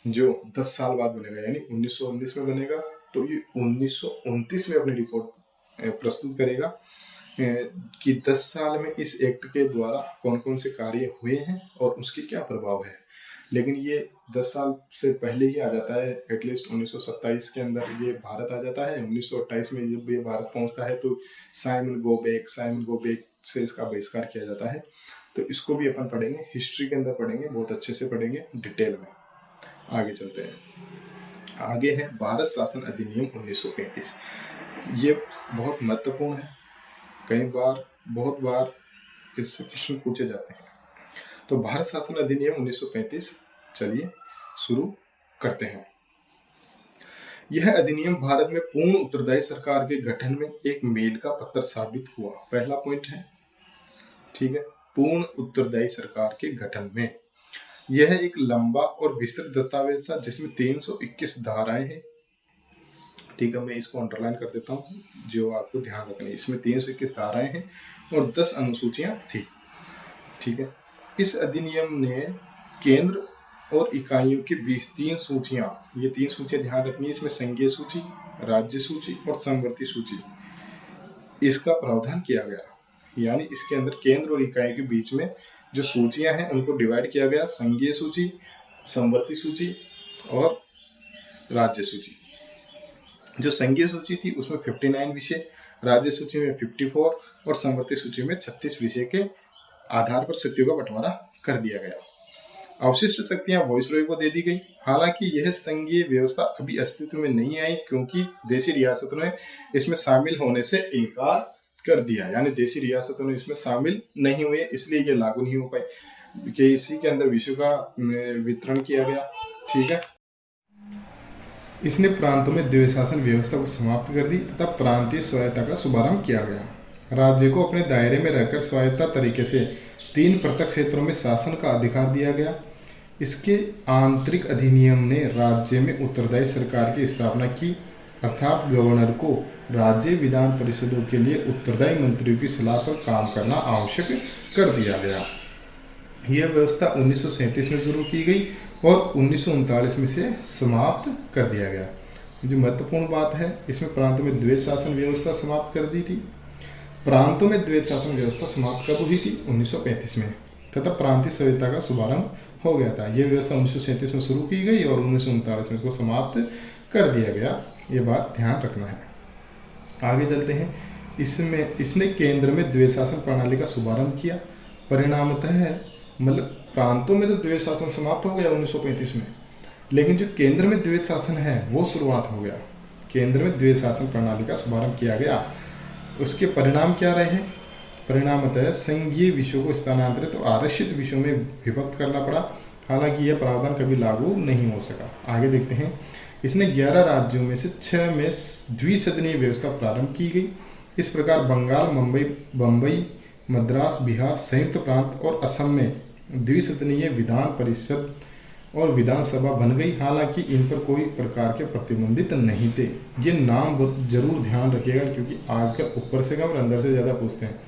Speaker 1: जो 10 साल बाद बनेगा, यानी 1919 में बनेगा तो ये 1929 में अपनी रिपोर्ट प्रस्तुत करेगा कि 10 साल में इस एक्ट के द्वारा कौन कौन से कार्य हुए हैं और उसके क्या प्रभाव है। लेकिन ये 10 साल से पहले ही आ जाता है, एटलीस्ट 1927 के अंदर ये भारत आ जाता है। 1928 में जब ये भारत पहुंचता है तो साइमन गो बैक से इसका बहिष्कार किया जाता है। तो इसको भी अपन पढ़ेंगे, हिस्ट्री के अंदर पढ़ेंगे, बहुत अच्छे से पढ़ेंगे डिटेल में। आगे चलते हैं, आगे है भारत शासन अधिनियम 1935। ये बहुत महत्वपूर्ण है, कई बार बहुत बार इससे प्रश्न पूछे जाते हैं। तो भारत शासन अधिनियम 1935, चलिए शुरू करते हैं। यह अधिनियम भारत में पूर्ण उत्तरदायी सरकार के गठन में एक मील का पत्थर साबित हुआ। पहला पॉइंट है, ठीक है, पूर्ण उत्तरदायी सरकार के गठन में। यह एक लंबा और विस्तृत दस्तावेज था जिसमें 321 धाराएं हैं। ठीक है, मैं इसको अंडरलाइन कर देता हूँ जो आपको ध्यान रखना है। इसमें 321 धाराएं हैं और 10 अनुसूचियां थी। ठीक है, इस अधिनियम ने केंद्र और इकाइयों के बीच 3 सूचियां, ये 3 सूचियां ध्यान रखनी है, इसमें संघीय सूची, राज्य सूची और समवर्ती सूची, इसका प्रावधान किया गया। यानी इसके अंदर केंद्र और इकाई के बीच में जो सूचियां हैं उनको डिवाइड किया गया, संघीय सूची, समवर्ती सूची और राज्य सूची। जो संघीय सूची थी उसमें 59 विषय, राज्य सूची में 54 और समवर्ती सूची में 36 विषय के आधार पर शक्तियों का बंटवारा कर दिया गया। अवशिष्ट शक्तियां वायसरॉय को दे दी गई। हालांकि यह संघीय व्यवस्था अभी अस्तित्व में नहीं आई क्योंकि देशी रियासतों ने इसमें शामिल होने से इनकार कर दिया, यानी देशी रियासतों ने इसमें शामिल नहीं हुए, इसलिए ये लागू नहीं हो पाई कि इसी के अंदर विश्व का वितरण किया गया। ठीक है, इसने प्रांतों में द्वैत शासन व्यवस्था को समाप्त कर दी तथा प्रांतीय स्वायत्ता का शुभारंभ किया गया। राज्य को अपने दायरे में रहकर स्वायत्ता तरीके से 3 पृथक क्षेत्रों में शासन का अधिकार दिया गया। इसके आंतरिक अधिनियम ने राज्य में उत्तरदायी सरकार की स्थापना की, अर्थात गवर्नर को राज्य विधान परिषदों के लिए उत्तरदायी मंत्रियों की सलाह पर काम करना आवश्यक कर दिया गया। यह व्यवस्था 1937 में शुरू की गई और 1939 में से समाप्त कर दिया गया। जो महत्वपूर्ण बात है, इसमें प्रांतों में द्वैत शासन व्यवस्था समाप्त कर दी थी। प्रांतों में द्वैत शासन व्यवस्था समाप्त कब हुई थी? 1935 में, तथा प्रांतीय सभ्यता का शुभारंभ हो गया था। यह व्यवस्था 1937 में शुरू की गई और 1939 में इसको समाप्त कर दिया गया। ये बात ध्यान रखना है। आगे चलते हैं। इसने केंद्र में द्वैत शासन प्रणाली का शुभारंभ किया। परिणामतः मतलब प्रांतों में तो द्वैत शासन समाप्त हो गया 1935 में, लेकिन जो केंद्र में द्वैत शासन है वो शुरुआत हो गया। केंद्र में द्वैत शासन प्रणाली का शुभारंभ किया गया। उसके परिणाम क्या रहे हैं? परिणामतः संघीय विषयों को स्थानांतरित और आरक्षित विषयों में विभक्त करना पड़ा। हालांकि यह प्रावधान कभी लागू नहीं हो सका। आगे देखते हैं। इसने 11 राज्यों में से 6 में द्विसदनीय व्यवस्था प्रारंभ की गई। इस प्रकार बंगाल, बम्बई, मद्रास, बिहार, संयुक्त प्रांत और असम में द्विसदनीय विधान परिषद और विधानसभा बन गई। हालांकि इन पर कोई प्रकार के प्रतिबंधित नहीं थे। ये नाम जरूर ध्यान रखिएगा, क्योंकि आजकल ऊपर से कम और अंदर से ज़्यादा पूछते हैं।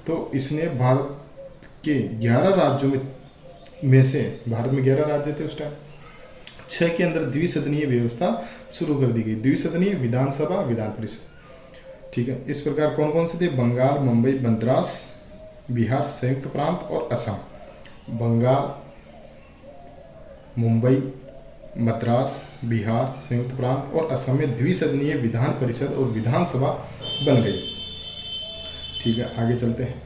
Speaker 1: तो इसने भारत के 11 राज्यों में से, भारत में 11 राज्य थे उस टाइम, 6 के अंदर द्विसदनीय व्यवस्था शुरू कर दी गई। द्विसदनीय विधानसभा, विधान परिषद। ठीक है, इस प्रकार कौन कौन से थे? बंगाल, मुंबई, मद्रास, बिहार, संयुक्त प्रांत और असम। बंगाल, मुंबई, मद्रास, बिहार, संयुक्त प्रांत और असम में द्विसदनीय विधान परिषद और विधानसभा बन गई। ठीक है, आगे चलते हैं।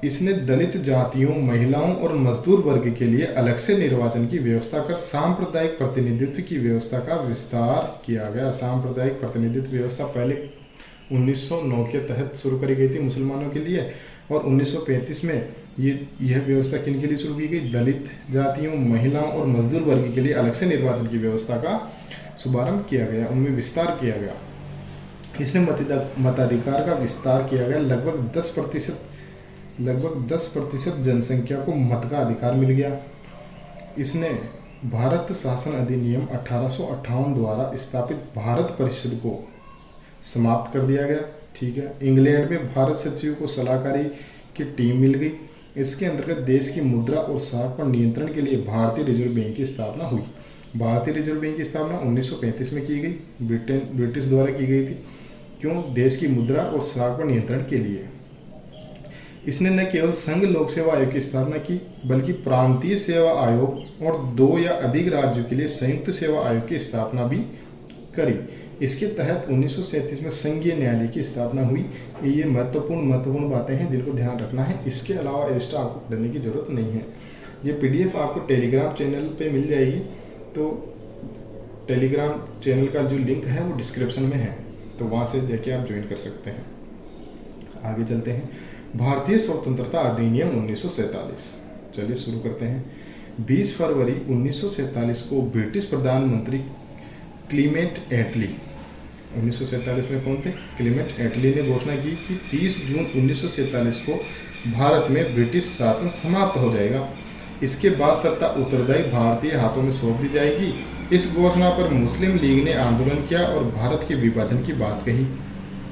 Speaker 1: इसने दलित जातियों, महिलाओं और मजदूर वर्ग के लिए अलग से निर्वाचन की व्यवस्था कर सांप्रदायिक प्रतिनिधित्व की व्यवस्था का विस्तार किया गया। सांप्रदायिक प्रतिनिधित्व व्यवस्था पहले 1909 के तहत शुरू करी गई थी मुसलमानों के लिए, और 1935 में यह व्यवस्था किन के लिए शुरू की गई? दलित जातियों, महिलाओं और मजदूर वर्ग के लिए अलग से निर्वाचन की व्यवस्था का शुभारंभ किया गया, उनमें विस्तार किया गया। इसने मताधिकार का विस्तार किया गया। लगभग 10% जनसंख्या को मत का अधिकार मिल गया। इसने भारत शासन अधिनियम 1858 द्वारा स्थापित भारत परिषद को समाप्त कर दिया गया। ठीक है, इंग्लैंड में भारत सचिव को सलाहकारी की टीम मिल गई। इसके अंतर्गत देश की मुद्रा और साख पर नियंत्रण के लिए भारतीय रिजर्व बैंक की स्थापना हुई। भारतीय रिजर्व बैंक की स्थापना 1935 में की गई, ब्रिटिश द्वारा की गई थी। क्यों? देश की मुद्रा और साख पर नियंत्रण के लिए। इसने न केवल संघ लोक सेवा आयोग की स्थापना की, बल्कि प्रांतीय सेवा आयोग और 2 या अधिक राज्यों के लिए संयुक्त सेवा आयोग की स्थापना भी करी। इसके तहत 1937 में संघीय न्यायालय की स्थापना हुई। ये महत्वपूर्ण बातें हैं जिनको ध्यान रखना है। इसके अलावा एक्स्ट्रा आपको पढ़ने की जरूरत नहीं है। ये PDF आपको टेलीग्राम चैनल पे मिल जाएगी, तो टेलीग्राम चैनल का जो लिंक है वो डिस्क्रिप्शन में है, तो वहाँ से जाके आप ज्वाइन कर सकते हैं। आगे चलते हैं। भारतीय स्वतंत्रता अधिनियम 1947। चलिए शुरू करते हैं। 20 फरवरी 1947 को ब्रिटिश प्रधानमंत्री क्लीमेंट एटली, 1947 में कौन थे? क्लीमेंट एटली ने घोषणा की कि 30 जून 1947 को भारत में ब्रिटिश शासन समाप्त हो जाएगा। इसके बाद सत्ता उत्तरदायी भारतीय हाथों में सौंप दी जाएगी। इस घोषणा पर मुस्लिम लीग ने आंदोलन किया और भारत के विभाजन की बात कही।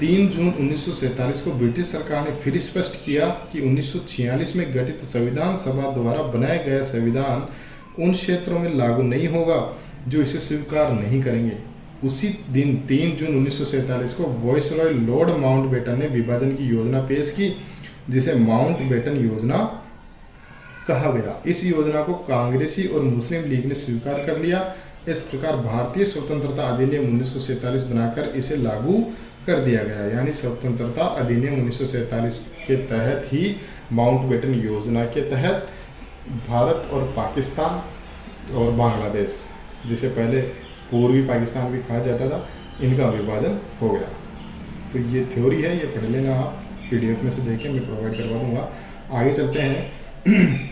Speaker 1: 3 जून 1947 को ब्रिटिश सरकार ने फिर स्पष्ट किया कि 1946 में गठित संविधान सभा द्वारा बनाया गया संविधान उन क्षेत्रों में लागू नहीं होगा जो इसे स्वीकार नहीं करेंगे। उसी दिन 3 जून 1947 को वायसरॉय लॉर्ड माउंटबेटन ने विभाजन की योजना पेश की, जिसे माउंटबेटन योजना कहा गया। इस योजना को कांग्रेसी और मुस्लिम लीग ने स्वीकार कर लिया। इस प्रकार भारतीय स्वतंत्रता अधिनियम 1947 बनाकर इसे लागू कर दिया गया। यानी स्वतंत्रता अधिनियम 1947 के तहत ही, माउंटबेटन योजना के तहत भारत और पाकिस्तान और बांग्लादेश, जिसे पहले पूर्वी पाकिस्तान भी कहा जाता था, इनका विभाजन हो गया। तो ये थ्योरी है, ये पढ़ लेना आप। PDF में से देखें, मैं प्रोवाइड करवा दूंगा। आगे चलते हैं।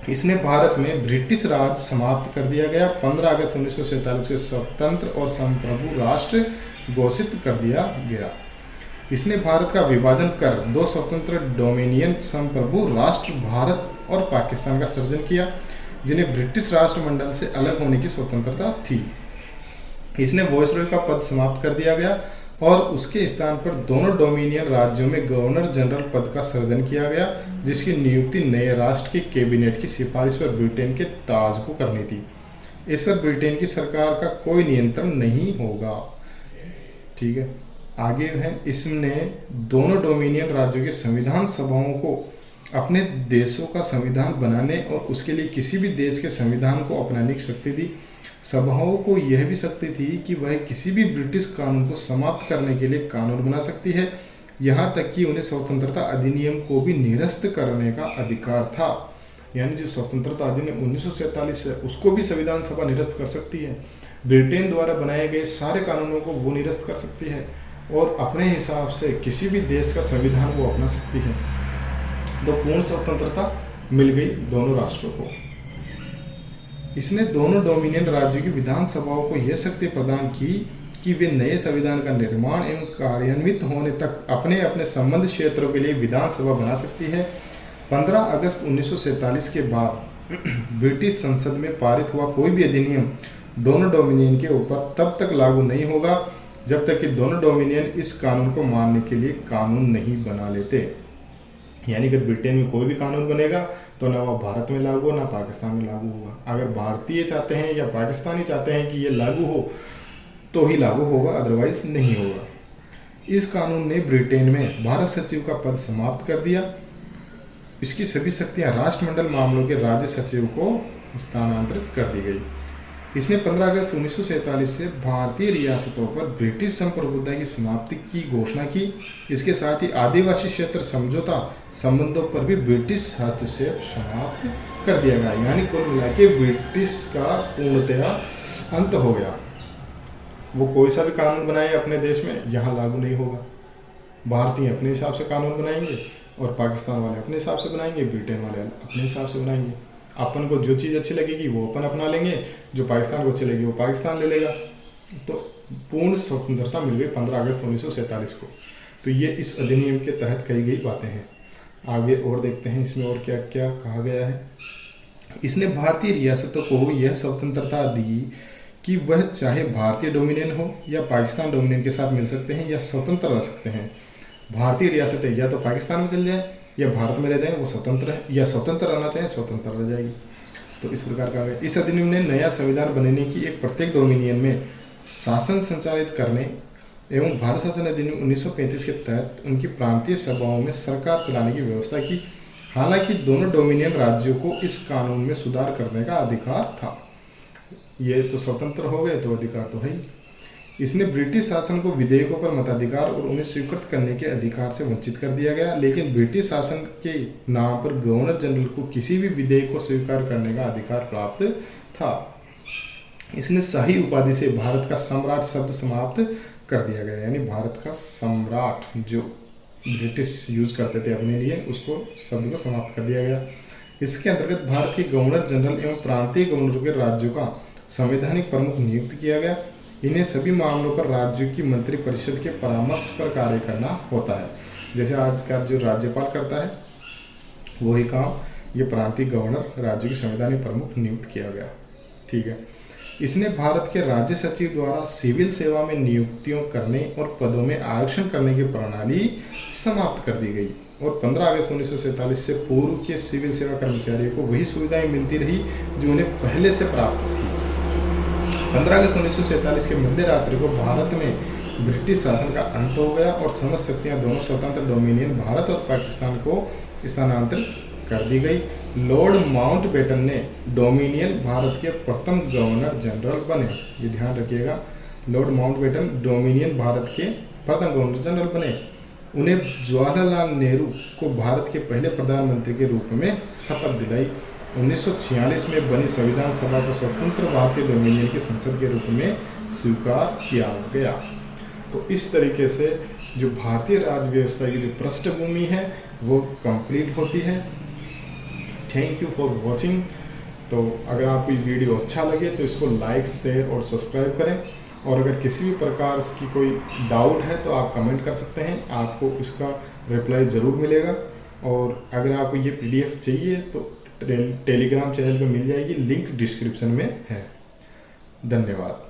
Speaker 1: इसने भारत में ब्रिटिश राज समाप्त कर दिया गया। 15 अगस्त 1947 से स्वतंत्र और संप्रभु राष्ट्र घोषित कर दिया गया। इसने भारत का विभाजन कर 2 स्वतंत्र डोमिनियन संप्रभु राष्ट्र भारत और पाकिस्तान का सृजन किया, जिन्हें ब्रिटिश राष्ट्रमंडल से अलग होने की स्वतंत्रता थी। इसने वॉइसरॉय का पद समाप्त कर दिया गया और उसके स्थान पर दोनों डोमिनियन राज्यों में गवर्नर जनरल पद का सृजन किया गया, जिसकी नियुक्ति नए राष्ट्र के कैबिनेट की सिफारिश पर ब्रिटेन के ताज को करनी थी। इस पर ब्रिटेन की सरकार का कोई नियंत्रण नहीं होगा। ठीक है, आगे है, इसने दोनों डोमिनियन राज्यों के संविधान सभाओं को अपने देशों का संविधान बनाने और उसके लिए किसी भी देश के संविधान को अपनाने की शक्ति दी। सभाओं को यह भी शक्ति थी कि वह किसी भी ब्रिटिश कानून को समाप्त करने के लिए कानून बना सकती है, यहाँ तक कि उन्हें स्वतंत्रता अधिनियम को भी निरस्त करने का अधिकार था। यानी जो स्वतंत्रता अधिनियम 1947 है उसको भी संविधान सभा निरस्त कर सकती है। ब्रिटेन द्वारा बनाए गए सारे कानूनों को वो निरस्त कर सकती है और अपने हिसाब से किसी भी देश का संविधान वो अपना सकती है। तो पूर्ण स्वतंत्रता मिल गई दोनों राष्ट्रों को। इसने दोनों डोमिनियन राज्यों की विधानसभाओं को यह शक्ति प्रदान की कि वे नए संविधान का निर्माण एवं कार्यान्वित होने तक अपने अपने संबंध क्षेत्रों के लिए विधानसभा बना सकती है। 15 अगस्त 1947 के बाद ब्रिटिश संसद में पारित हुआ कोई भी अधिनियम दोनों डोमिनियन के ऊपर तब तक लागू नहीं होगा जब तक कि दोनों डोमिनियन इस कानून को मानने के लिए कानून नहीं बना लेते। यानी अगर ब्रिटेन में कोई भी कानून बनेगा तो ना वह भारत में लागू हो ना पाकिस्तान में लागू होगा। अगर भारतीय चाहते हैं या पाकिस्तानी चाहते हैं कि ये लागू हो तो ही लागू होगा, अदरवाइज नहीं होगा। इस कानून ने ब्रिटेन में भारत सचिव का पद समाप्त कर दिया। इसकी सभी शक्तियां राष्ट्रमंडल मामलों के राज्य सचिव को स्थानांतरित कर दी गई। इसने 15 अगस्त 1947 से भारतीय रियासतों पर ब्रिटिश संप्रभुता की समाप्ति की घोषणा की। इसके साथ ही आदिवासी क्षेत्र समझौता संबंधों पर भी ब्रिटिश हस्तक्षेप समाप्त कर दिया गया। यानी कुल मिला के ब्रिटिश का पूर्णतया अंत हो गया। वो कोई सा भी कानून बनाए अपने देश में यहाँ लागू नहीं होगा। भारतीय अपने हिसाब से कानून बनाएंगे और पाकिस्तान वाले अपने हिसाब से बनाएंगे, ब्रिटेन वाले अपने हिसाब से बनाएंगे। अपन को जो चीज़ अच्छी लगेगी वो अपन अपना लेंगे, जो पाकिस्तान को अच्छी लगेगी वो पाकिस्तान ले लेगा। तो पूर्ण स्वतंत्रता मिल गई 15 अगस्त 1947 को। तो ये इस अधिनियम के तहत कही गई बातें हैं। आगे और देखते हैं इसमें और क्या क्या कहा गया है। इसने भारतीय रियासतों को यह स्वतंत्रता दी कि वह चाहे भारतीय डोमिनियन हो या पाकिस्तान डोमिनियन के साथ मिल सकते हैं या स्वतंत्र रह सकते हैं। भारतीय रियासतें या तो पाकिस्तान में चल जाएं या भारत में रह जाएं, वो स्वतंत्र है, या स्वतंत्र रहना चाहें स्वतंत्र रह जाएगी। तो इस प्रकार का इस अधिनियम ने नया संविधान बनाने की एक प्रत्येक डोमिनियन में शासन संचालित करने एवं भारत शासन अधिनियम 1935 के तहत उनकी प्रांतीय सभाओं में सरकार चलाने की व्यवस्था की। हालांकि दोनों डोमिनियन राज्यों को इस कानून में सुधार करने का अधिकार था। ये तो स्वतंत्र हो गए तो अधिकार तो है ही। इसने ब्रिटिश शासन को विधेयकों पर मताधिकार और उन्हें स्वीकृत करने के अधिकार से वंचित कर दिया गया, लेकिन ब्रिटिश शासन के नाम पर गवर्नर जनरल को किसी भी विधेयक को स्वीकार करने का अधिकार प्राप्त था। इसने शाही उपाधि से भारत का सम्राट शब्द समाप्त कर दिया गया। यानी भारत का सम्राट जो ब्रिटिश यूज करते थे अपने लिए, उसको शब्द को समाप्त कर दिया गया। इसके अंतर्गत भारत के गवर्नर जनरल एवं प्रांतीय गवर्नरों के राज्यों का संवैधानिक प्रमुख नियुक्त किया गया। इन्हें सभी मामलों पर राज्यों की मंत्रिपरिषद के परामर्श पर कार्य करना होता है। जैसे आज का जो राज्यपाल करता है वही काम ये प्रांतीय गवर्नर राज्यों के संवैधानिक प्रमुख नियुक्त किया गया। ठीक है। इसने भारत के राज्य सचिव द्वारा सिविल सेवा में नियुक्तियों करने और पदों में आरक्षण करने की प्रणाली समाप्त कर दी गई और 15 अगस्त 1947 से पूर्व के सिविल सेवा कर्मचारियों को वही सुविधाएं मिलती रही जो उन्हें पहले से प्राप्त थी। 15 अगस्त 1947 के मध्य रात्रि को भारत में ब्रिटिश शासन का अंत हो गया और समस्त शक्तियां दोनों स्वतंत्र डोमिनियन भारत और पाकिस्तान को स्थानांतरित कर दी गई। लॉर्ड माउंटबेटन ने डोमिनियन भारत के प्रथम गवर्नर जनरल बने। ये ध्यान रखिएगा, लॉर्ड माउंटबेटन डोमिनियन भारत के प्रथम गवर्नर जनरल बने। उन्हें जवाहरलाल नेहरू को भारत के पहले प्रधानमंत्री के रूप में शपथ दिलाई। 1946 में बनी संविधान सभा को स्वतंत्र भारतीय डोमिनियन की संसद के रूप में स्वीकार किया गया। तो इस तरीके से जो भारतीय राज्य व्यवस्था की जो पृष्ठभूमि है वो कंप्लीट होती है। Thank you for watching. तो अगर आपको ये वीडियो अच्छा लगे तो इसको लाइक, शेयर और सब्सक्राइब करें। और अगर किसी भी प्रकार की कोई डाउट है तो आप कमेंट कर सकते हैं, आपको इसका रिप्लाई ज़रूर मिलेगा। और अगर आपको ये PDF चाहिए तो टेलीग्राम चैनल पे मिल जाएगी, लिंक डिस्क्रिप्शन में है। धन्यवाद।